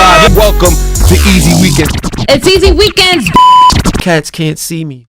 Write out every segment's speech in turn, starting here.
vibe. Welcome to Easy Weekend. It's Easy Weekends. Cats can't see me.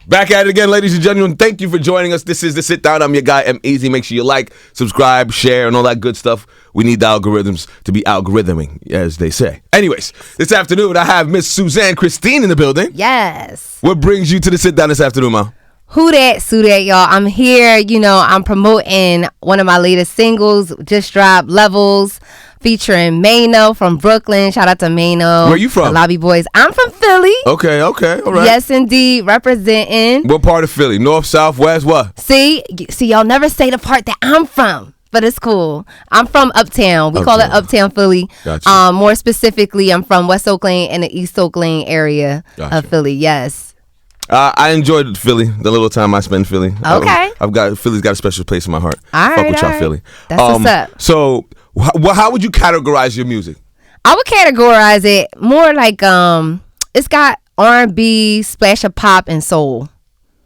Back at it again, ladies and gentlemen. Thank you for joining us. This is the Sitdown. I'm your guy, EmEz. Make sure you like, subscribe, share, and all that good stuff. We need the algorithms to be algorithming, as they say. Anyways, this afternoon, I have Miss Suzann Christine in the building. Yes. What brings you to the Sitdown this afternoon, Ma? Who that, y'all? I'm here. I'm promoting one of my latest singles, just dropped, Levels, featuring Mano from Brooklyn. Shout out to Mano. Where you from? The Lobby Boys. I'm from Philly. Okay, all right. Yes, indeed. Representing. What part of Philly? North, south, west, what? See, y'all never say the part that I'm from. But it's cool. I'm from Uptown. We call it Uptown Philly. Gotcha. More specifically, I'm from West Oak Lane and the East Oak Lane area of Philly. Yes. I enjoyed Philly, the little time I spent in Philly. Okay. Philly's got a special place in my heart. All right, Fuck with y'all, Philly. That's what's up. So, how would you categorize your music? I would categorize it more like it's got R&B, splash of pop, and soul.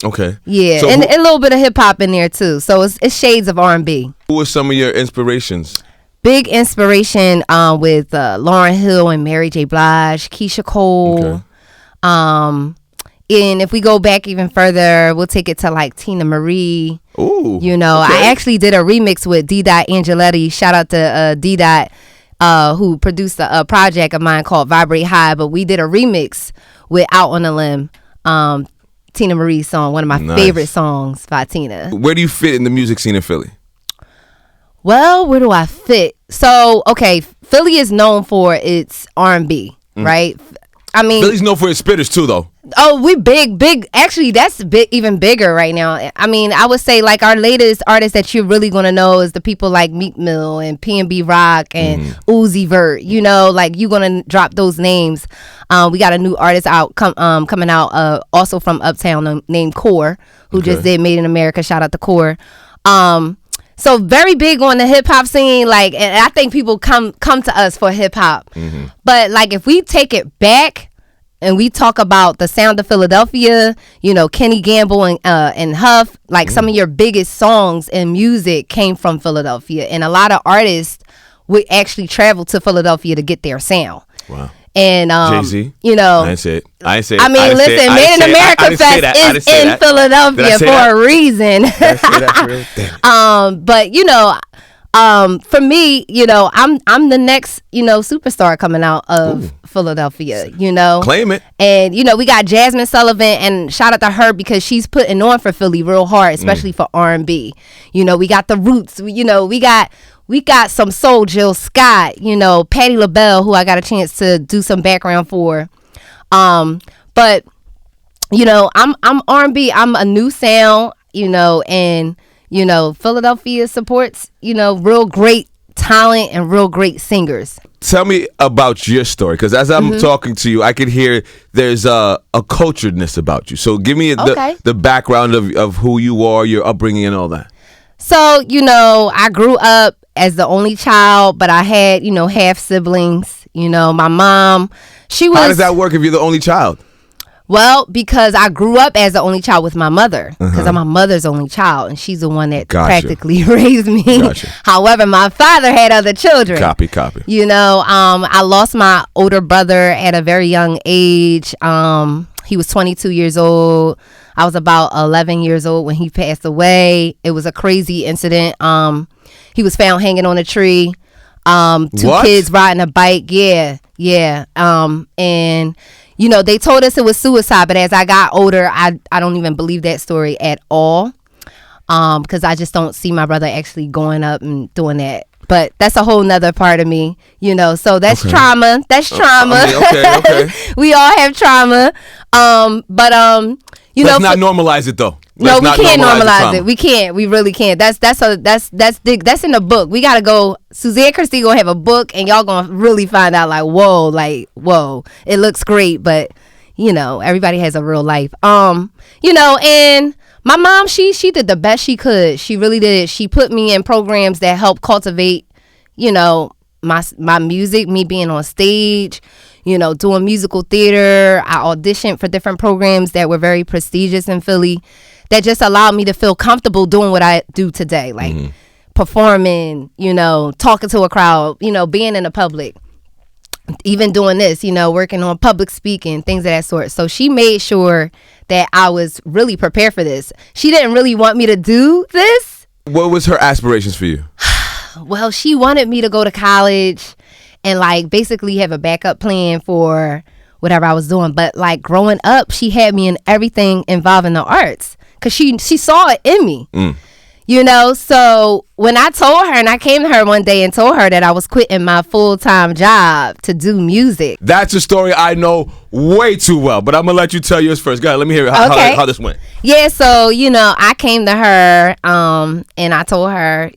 Okay. Yeah, so and a little bit of hip hop in there too. So it's shades of R&B. Who are some of your inspirations? Big inspiration with Lauryn Hill and Mary J. Blige, Keisha Cole. Okay. And if we go back even further, we'll take it to like Tina Marie. Ooh. Okay. I actually did a remix with D. Angeletti. Shout out to D. Who produced a project of mine called Vibrate High. But we did a remix with Out on a Limb, Tina Marie's song, one of my favorite songs by Tina. Where do you fit in the music scene in Philly? Well, where do I fit? So, okay, Philly is known for its R&B, right? I mean, Philly's known for its spitters too, though. Oh, we big. Actually, that's even bigger right now. I mean, I would say like our latest artists that you're really gonna know is the people like Meek Mill and P&B Rock and Uzi Vert. Like you're gonna drop those names. We got a new artist out coming out also from Uptown named Core, who just did Made in America. Shout out to Core. So very big on the hip hop scene, and I think people come to us for hip hop. But like if we take it back and we talk about the sound of Philadelphia, Kenny Gamble and Huff, some of your biggest songs in music came from Philadelphia, and a lot of artists would actually travel to Philadelphia to get their sound. Wow. And Jay-Z. I ain't say it. I mean, listen, Made in America Fest is in Philadelphia for a reason. But for me, I'm the next, superstar coming out of Philadelphia, Claim it. And, we got Jasmine Sullivan, and shout out to her because she's putting on for Philly real hard, especially for R&B. We got the Roots, we got some soul, Jill Scott, Patti LaBelle, who I got a chance to do some background for. But, I'm R&B, I'm a new sound, and Philadelphia supports, real great talent and real great singers. Tell me about your story, because as I'm talking to you, I could hear there's a culturedness about you. So give me the background of who you are, your upbringing, and all that. So, I grew up as the only child, but I had, half siblings. My mom, she was... How does that work if you're the only child? Well, because I grew up as the only child with my mother, because I'm my mother's only child, and she's the one that practically raised me. However, my father had other children. Copy. I lost my older brother at a very young age. He was 22 years old. I was about 11 years old when he passed away. It was a crazy incident. He was found hanging on a tree. Two kids riding a bike. Yeah. And... they told us it was suicide, but as I got older, I don't even believe that story at all, because I just don't see my brother actually going up and doing that. But that's a whole nother part of me, so that's trauma. That's trauma. Okay. We all have trauma. Let's not normalize it though. We can't normalize it. We can't. We really can't. That's in the book. We gotta go. Suzann Christine gonna have a book, and y'all gonna really find out. Whoa. It looks great, but everybody has a real life. And my mom, she did the best she could. She really did. She put me in programs that help cultivate, my music, me being on stage. Doing musical theater. I auditioned for different programs that were very prestigious in Philly, that just allowed me to feel comfortable doing what I do today, like performing, talking to a crowd, being in the public. even doing this, working on public speaking, things of that sort. So she made sure that I was really prepared for this. She didn't really want me to do this. What was her aspirations for you? Well, she wanted me to go to college and like basically have a backup plan for whatever I was doing. But like growing up, she had me in everything involving the arts because she saw it in me. So when I told her, and I came to her one day and told her that I was quitting my full-time job to do music. That's a story I know way too well, but I'm going to let you tell yours first. Go ahead, let me hear how this went. Yeah, so, I came to her and I told her,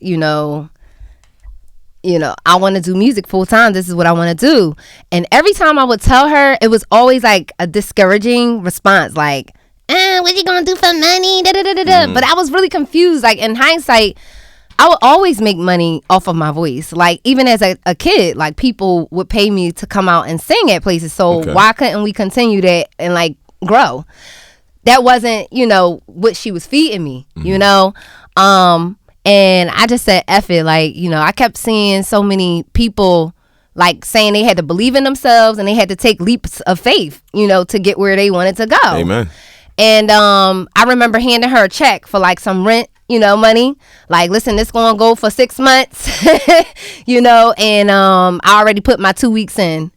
I want to do music full-time. This is what I want to do. And every time I would tell her, it was always like a discouraging response, like, what you gonna do for money? But I was really confused. Like in hindsight, I would always make money off of my voice. Like even as a kid, like people would pay me to come out and sing at places. So why couldn't we continue that and like grow? That wasn't, what she was feeding me, And I just said, F it. Like, I kept seeing so many people like saying they had to believe in themselves and they had to take leaps of faith, to get where they wanted to go. Amen. And I remember handing her a check for like some rent, money. Like, listen, this gonna go for 6 months, and I already put my 2 weeks in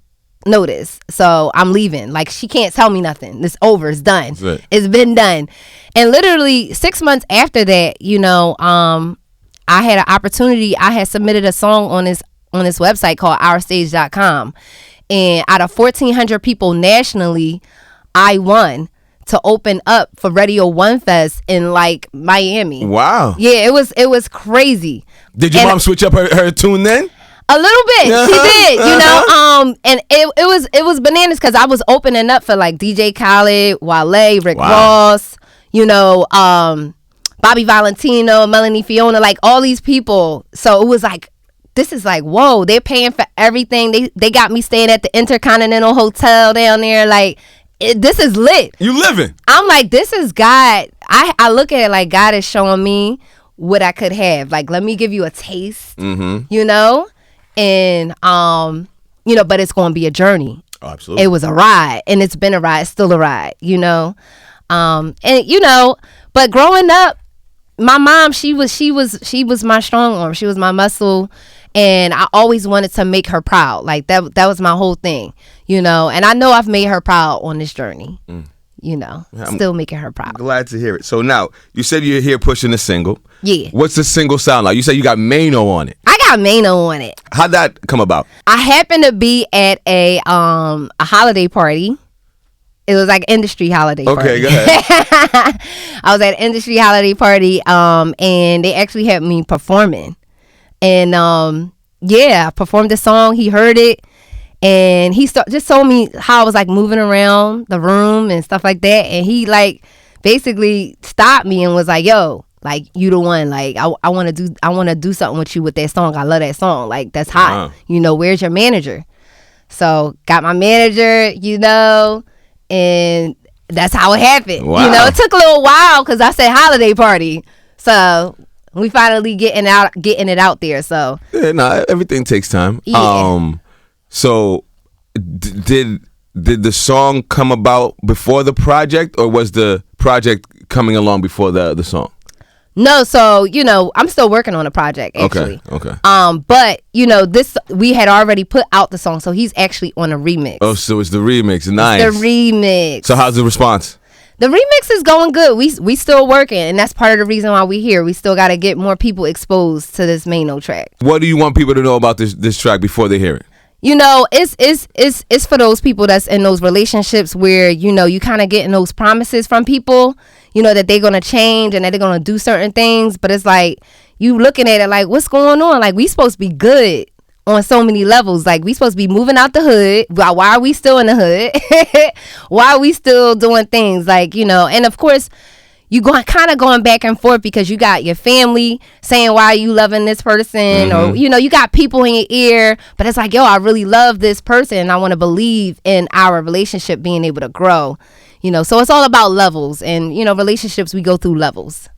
notice. So I'm leaving. Like, she can't tell me nothing. It's over. It's done. It's been done. And literally 6 months after that, I had an opportunity. I had submitted a song on this website called ourstage.com. And out of 1,400 people nationally, I won to open up for Radio One Fest in like Miami. Wow. Yeah, it was crazy. Did your mom switch up her tune then? A little bit. She did, and it was bananas because I was opening up for like DJ Khaled, Wale, Rick Ross, Bobby Valentino, Melanie Fiona, like all these people. So it was like, this is like, whoa, they're paying for everything. They got me staying at the Intercontinental Hotel down there. Like, this is lit. You living. I'm like, this is God. I look at it like God is showing me what I could have. Like, let me give you a taste, and, but it's going to be a journey. Oh, absolutely. It was a ride, and it's been a ride. It's still a ride, but growing up, my mom, she was my strong arm. She was my muscle. And I always wanted to make her proud. Like that was my whole thing, and I know I've made her proud on this journey, still making her proud. Glad to hear it. So now you said you're here pushing a single. Yeah. What's the single sound like? You said you got Mano on it. I got Mano on it. How'd that come about? I happened to be at a holiday party. It was like an industry holiday party. Okay, go ahead. I was at an industry holiday party, and they actually had me performing. And I performed the song. He heard it, and he just told me how I was like moving around the room and stuff like that. And he like basically stopped me and was like, "Yo, like you the one. Like I want to do something with you with that song. I love that song. Like that's hot. Where's your manager?" So got my manager, and that's how it happened. Wow. It took a little while because I said holiday party, so. We finally getting it out there. So everything takes time. Yeah. So did the song come about before the project, or was the project coming along before the song? No, so I'm still working on a project actually. Okay. But this we had already put out the song, so he's actually on a remix. Oh, so it's the remix. Nice. It's the remix. So how's the response? The remix is going good. We still working, and that's part of the reason why we're here. We still got to get more people exposed to this Mano track. What do you want people to know about this track before they hear it? It's for those people that's in those relationships where you kind of getting those promises from people, that they're gonna change and that they're gonna do certain things, but it's like you looking at it like, what's going on? Like we supposed to be good on so many levels. Like we supposed to be moving out the hood. Why are we still in the hood? Why are we still doing things like, and of course you going back and forth because you got your family saying, why are you loving this person? Or, you got people in your ear, but it's like, yo, I really love this person. And I want to believe in our relationship being able to grow, so it's all about levels, and, relationships, we go through levels.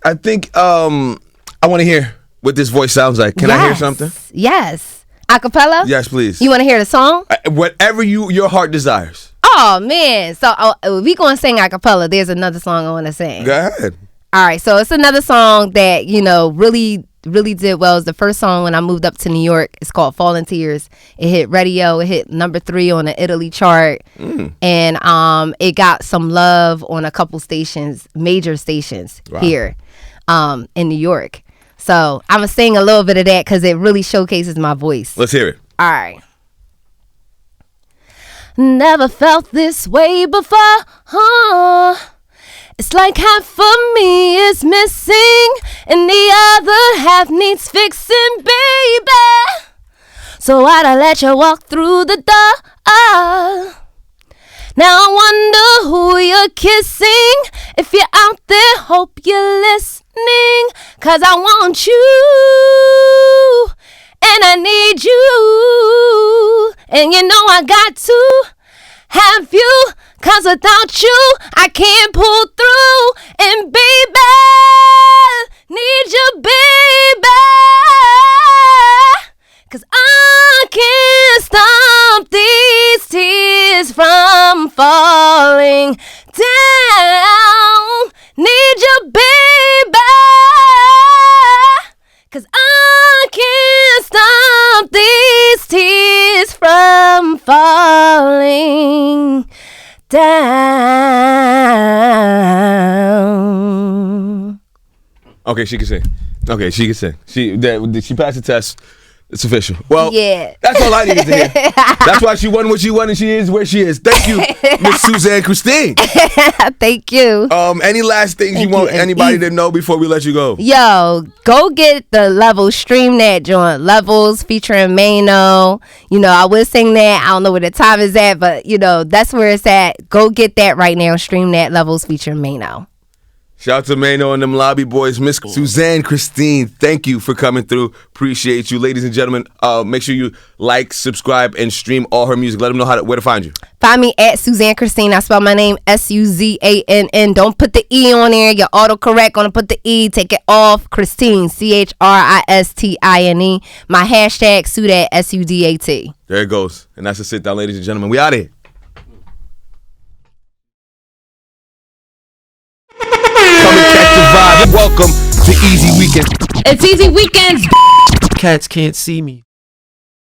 I think, I want to hear what this voice sounds like. Can I hear something? Yes. Acapella? Yes, please. You want to hear the song? Whatever your heart desires. Oh, man. So we going to sing acapella. There's another song I want to sing. Go ahead. All right. So it's another song that, really did well. It's the first song when I moved up to New York. It's called Falling Tears. It hit radio. It hit number 3 on the Italy chart. And it got some love on a couple stations, major stations here in New York. So I'm going to sing a little bit of that because it really showcases my voice. Let's hear it. All right. Never felt this way before. It's like half of me is missing and the other half needs fixing, baby. So I'd let you walk through the door. Now I wonder who you're kissing. If you're out there, hope you're listening. 'Cause I want you and I need you. And you know I got to have you. 'Cause without you, I can't pull through. And baby, need you, baby. 'Cause I can't stop these tears from falling down. Need you, baby. 'Cause I can't stop these tears from falling down. Okay, she can sing. Did she pass the test? It's official. Well, yeah. That's all I needed to hear. That's why she won what she won and she is where she is. Thank you, Miss Suzann Christine. Thank you. Any last things you want anybody to know before we let you go? Yo, go get the Levels. Stream that joint. Levels featuring Mano. I would sing that. I don't know where the time is at, but that's where it's at. Go get that right now. Stream that. Levels featuring Mano. Shout out to Mano and them lobby boys. Miss Suzann Christine, thank you for coming through. Appreciate you. Ladies and gentlemen, make sure you like, subscribe, and stream all her music. Let them know where to find you. Find me at Suzann Christine. I spell my name Suzann. Don't put the E on there. Your autocorrect gonna put the E. Take it off. Christine, Christine. My hashtag Sudat, SUDAT. There it goes. And that's a sit down, ladies and gentlemen. We out of here. Come and catch the vibe. Welcome to Easy Weekend. It's Easy Weekends. Cats can't see me.